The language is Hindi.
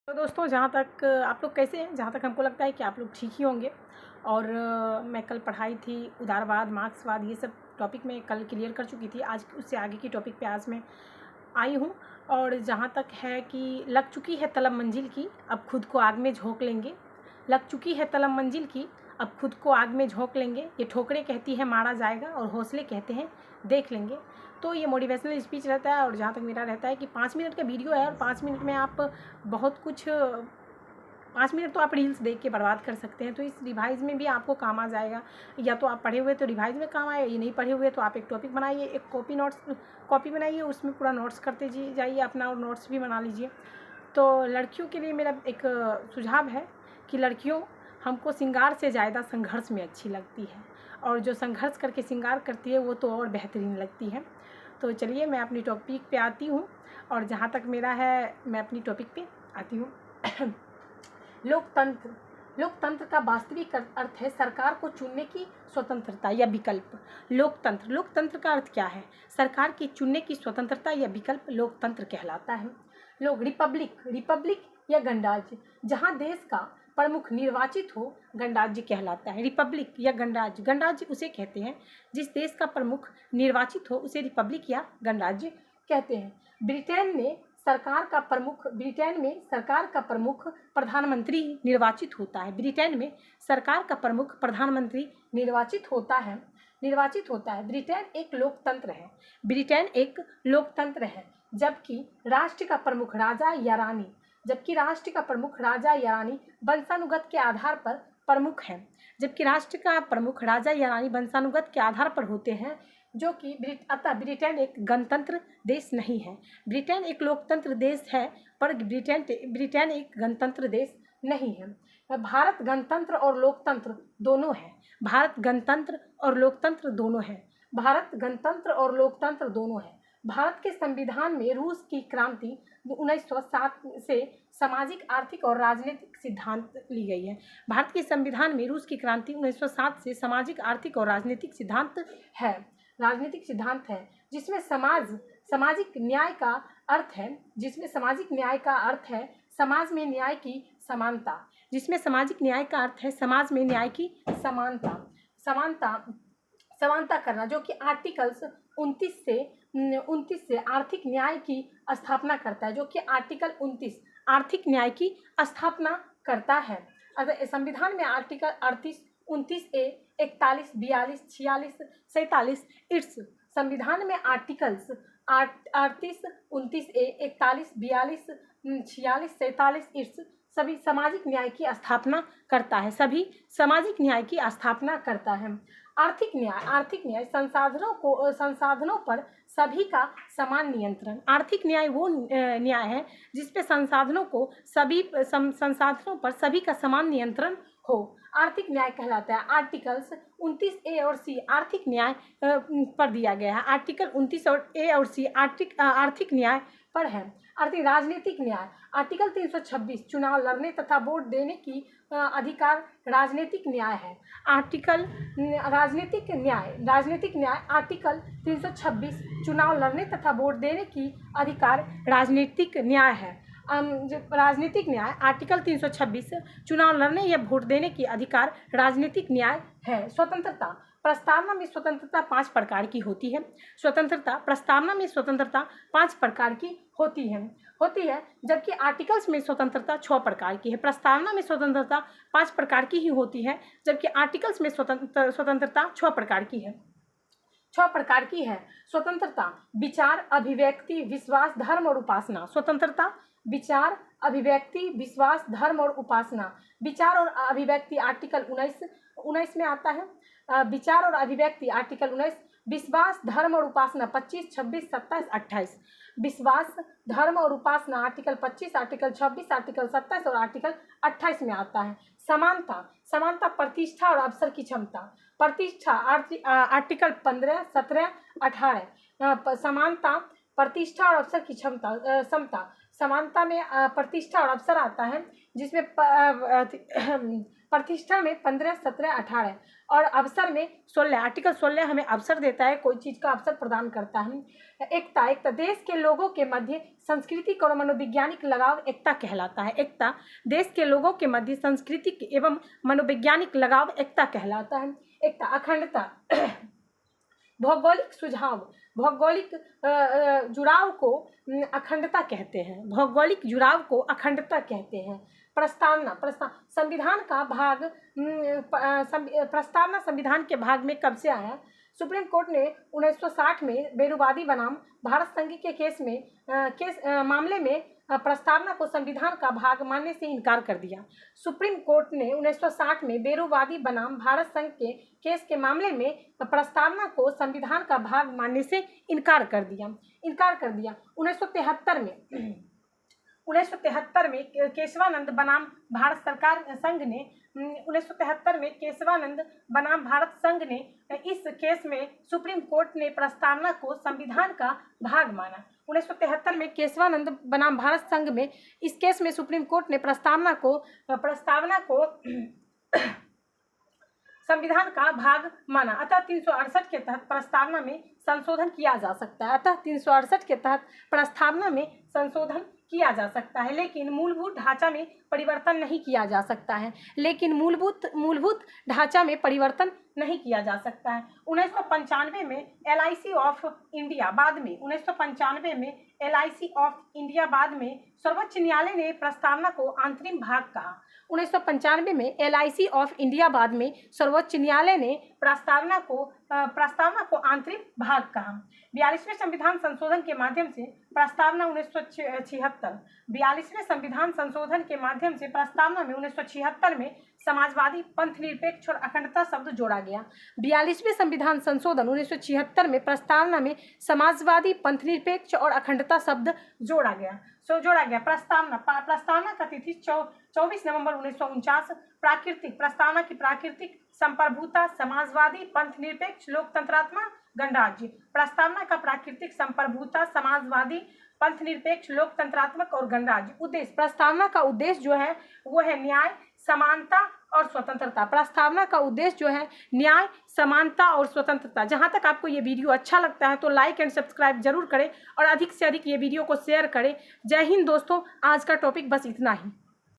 तो दोस्तों, जहाँ तक आप लोग कैसे हैं, जहाँ तक हमको लगता है कि आप लोग ठीक ही होंगे। और मैं कल पढ़ाई थी उदारवाद, मार्क्सवाद, ये सब टॉपिक मैं कल क्लियर कर चुकी थी। आज उससे आगे की टॉपिक पे आज मैं आई हूँ। और जहाँ तक है कि लग चुकी है तलब मंजिल की, अब खुद को आग में झोंक लेंगे। लग चुकी है तलब मंजिल की, अब खुद को आग में झोंक लेंगे। ये ठोकरें कहती है मारा जाएगा और हौसले कहते हैं देख लेंगे। तो ये मोटिवेशनल स्पीच रहता है। और जहाँ तक मेरा रहता है कि 5 मिनट का वीडियो है और 5 मिनट में आप बहुत कुछ 5 मिनट तो आप रील्स देख के बर्बाद कर सकते हैं। तो इस रिवाइज़ में भी आपको काम आ जाएगा। या तो आप पढ़े हुए तो रिवाइज़ में काम आएगा, ये नहीं पढ़े हुए तो आप एक टॉपिक बनाइए, एक कॉपी बनाइए, उसमें पूरा नोट्स करते जाइए अपना, और नोट्स भी बना लीजिए। तो लड़कियों के लिए मेरा एक सुझाव है कि लड़कियों, हमको श्रृंगार से ज़्यादा संघर्ष में अच्छी लगती है, और जो संघर्ष करके श्रृंगार करती है वो तो और बेहतरीन लगती है। तो चलिए मैं अपनी टॉपिक पे आती हूँ। और जहाँ तक मेरा है, मैं अपनी टॉपिक पे आती हूँ। लोकतंत्र। लोकतंत्र का वास्तविक अर्थ है सरकार को चुनने की स्वतंत्रता या विकल्प। लोकतंत्र, लोकतंत्र का अर्थ क्या है? सरकार की चुनने की स्वतंत्रता या विकल्प लोकतंत्र कहलाता है। लोग रिपब्लिक, रिपब्लिक या गणराज्य, जहाँ देश का प्रमुख निर्वाचित हो, गणराज्य कहलाता है। रिपब्लिक या गणराज्य, गणराज्य उसे कहते हैं जिस देश का प्रमुख निर्वाचित हो, उसे रिपब्लिक या गणराज्य कहते हैं। ब्रिटेन में सरकार का प्रमुख प्रधानमंत्री निर्वाचित होता है। ब्रिटेन में सरकार का प्रमुख प्रधानमंत्री निर्वाचित होता है। ब्रिटेन एक लोकतंत्र है। ब्रिटेन एक लोकतंत्र है, जबकि राष्ट्र का प्रमुख राजा या रानी वंशानुगत के आधार पर प्रमुख है। जबकि राष्ट्र का प्रमुख राजा या रानी वंशानुगत के आधार पर होते हैं, जो कि अतः ब्रिटेन एक गणतंत्र देश नहीं है। ब्रिटेन एक लोकतंत्र देश है, पर ब्रिटेन एक गणतंत्र देश नहीं है। भारत गणतंत्र और लोकतंत्र दोनों है। भारत गणतंत्र और लोकतंत्र दोनों है। भारत के संविधान में रूस की क्रांति 1907 से सामाजिक, आर्थिक और राजनीतिक सिद्धांत ली गई है। भारत के संविधान में रूस की क्रांति 1907 से सामाजिक, आर्थिक और राजनीतिक सिद्धांत है, जिसमें सामाजिक न्याय का अर्थ है समाज में न्याय की समानता करना, जो कि आर्टिकल्स 29 से आर्थिक न्याय की स्थापना करता है। आर्टिकल 29 आर्थिक न्याय की स्थापना करता है। संविधान में आर्टिकल 38, 29A, 41, 42, 46, 47 इट्स संविधान में आर्टिकल्स 38, 29A, 41, 42, 46, 47 इट्स सभी सामाजिक न्याय की स्थापना करता है। आर्थिक न्याय संसाधनों पर सभी का समान नियंत्रण। आर्थिक न्याय वो न्याय है जिसपे संसाधनों पर सभी का समान नियंत्रण हो, आर्थिक न्याय कहलाता है। आर्टिकल्स 29A और C आर्थिक न्याय पर दिया गया है। आर्टिकल 29A और C आर्थिक न्याय पर है। राजनीतिक न्याय, आर्टिकल 326 चुनाव लड़ने तथा वोट देने की अधिकार राजनीतिक न्याय है। राजनीतिक न्याय आर्टिकल 326 चुनाव लड़ने तथा वोट देने की अधिकार राजनीतिक न्याय है। राजनीतिक न्याय आर्टिकल 326 चुनाव लड़ने या वोट देने की अधिकार राजनीतिक न्याय है। स्वतंत्रता प्रस्तावना में स्वतंत्रता 5 प्रकार की होती है। प्रस्तावना में स्वतंत्रता 5 प्रकार की होती है, जबकि आर्टिकल्स में स्वतंत्रता 6 प्रकार की है। प्रस्तावना में स्वतंत्रता 5 प्रकार की ही होती है, जबकि आर्टिकल्स में स्वतंत्रता 6 प्रकार की है। स्वतंत्रता विचार, अभिव्यक्ति, विश्वास, धर्म और उपासना। स्वतंत्रता विचार, अभिव्यक्ति, विश्वास, धर्म और उपासना। विचार और अभिव्यक्ति आर्टिकल 19 में आता है। विचार और अभिव्यक्ति आर्टिकल 19, विश्वास, धर्म और उपासना 25, 26, 27, 28। विश्वास, धर्म और उपासना आर्टिकल 25, आर्टिकल 26, आर्टिकल 27 और आर्टिकल 28 में आता है। समानता प्रतिष्ठा और अवसर की क्षमता। प्रतिष्ठा आर्टिकल 15, 17, 18। समानता, प्रतिष्ठा और अवसर की समता। समानता में प्रतिष्ठा और अवसर आता है, जिसमें प्रतिष्ठा में 15, 17, 18 और अवसर में 16। आर्टिकल 16 हमें अवसर देता है, कोई चीज़ का अवसर प्रदान करता है। एकता देश के लोगों के मध्य सांस्कृतिक और मनोवैज्ञानिक लगाव एकता कहलाता है। एकता देश के लोगों के मध्य सांस्कृतिक एवं मनोवैज्ञानिक लगाव एकता कहलाता है। एकता अखंडता भौगोलिक जुड़ाव को अखंडता कहते हैं। भौगोलिक जुड़ाव को अखंडता कहते हैं। संविधान का भाग प्रस्तावना संविधान के भाग में कब से आया? सुप्रीम कोर्ट ने 1960 में बेरुवादी बनाम भारत संघ के मामले में प्रस्तावना को संविधान का भाग मानने से इनकार कर दिया। सुप्रीम कोर्ट ने 1960 में बेरुवादी बनाम भारत संघ के केस के मामले में प्रस्तावना को संविधान का भाग मानने से इनकार कर दिया। 1973 में केशवानंद बनाम भारत सरकार संघ ने 1973 में केशवानंद बनाम भारत संघ ने इस केस में सुप्रीम कोर्ट ने प्रस्तावना को संविधान का भाग माना। 1973 में केशवानंद बनाम भारत संघ में इस केस में सुप्रीम कोर्ट ने प्रस्तावना को संविधान का भाग माना। अतः 368 के तहत प्रस्तावना में संशोधन किया जा सकता है। अतः 368 के तहत प्रस्तावना में संशोधन किया जा सकता है, लेकिन मूलभूत ढांचा में परिवर्तन नहीं किया जा सकता है। मूलभूत ढांचा में परिवर्तन नहीं किया जा सकता है। 1995 में LIC ऑफ इंडिया बाद में सर्वोच्च न्यायालय ने प्रस्तावना को अंतरिम भाग कहा। 1995 में LIC ऑफ इंडिया बाद में सर्वोच्च न्यायालय ने प्रस्तावना को अंतरिम भाग कहा। 42वें संविधान संशोधन के माध्यम से प्रस्तावना 42वें संविधान संशोधन के माध्यम से प्रस्तावना में 1976 में समाजवादी, पंथ निरपेक्ष और अखंडता शब्द जोड़ा गया। 42वें संविधान संशोधन 1976 में प्रस्तावना में समाजवादी, पंथ निरपेक्ष और अखंडता शब्द जोड़ा गया। प्रस्तावना का तिथि 24 नवंबर 1949। प्रस्तावना की प्राकृतिक संप्रभुता समाजवादी, पंथ निरपेक्ष, लोकतंत्रात्मक गणराज्य। प्रस्तावना का प्राकृतिक संप्रभुता समाजवादी, पंथ निरपेक्ष, लोकतंत्रात्मक और गणराज्य। उद्देश्य प्रस्तावना का उद्देश्य जो है वो है न्याय, समानता और स्वतंत्रता। प्रस्तावना का उद्देश्य जो है न्याय, समानता और स्वतंत्रता। जहां तक आपको ये वीडियो अच्छा लगता है तो लाइक एंड सब्सक्राइब जरूर करें और अधिक से अधिक ये वीडियो को शेयर करें। जय हिंद दोस्तों, आज का टॉपिक बस इतना ही।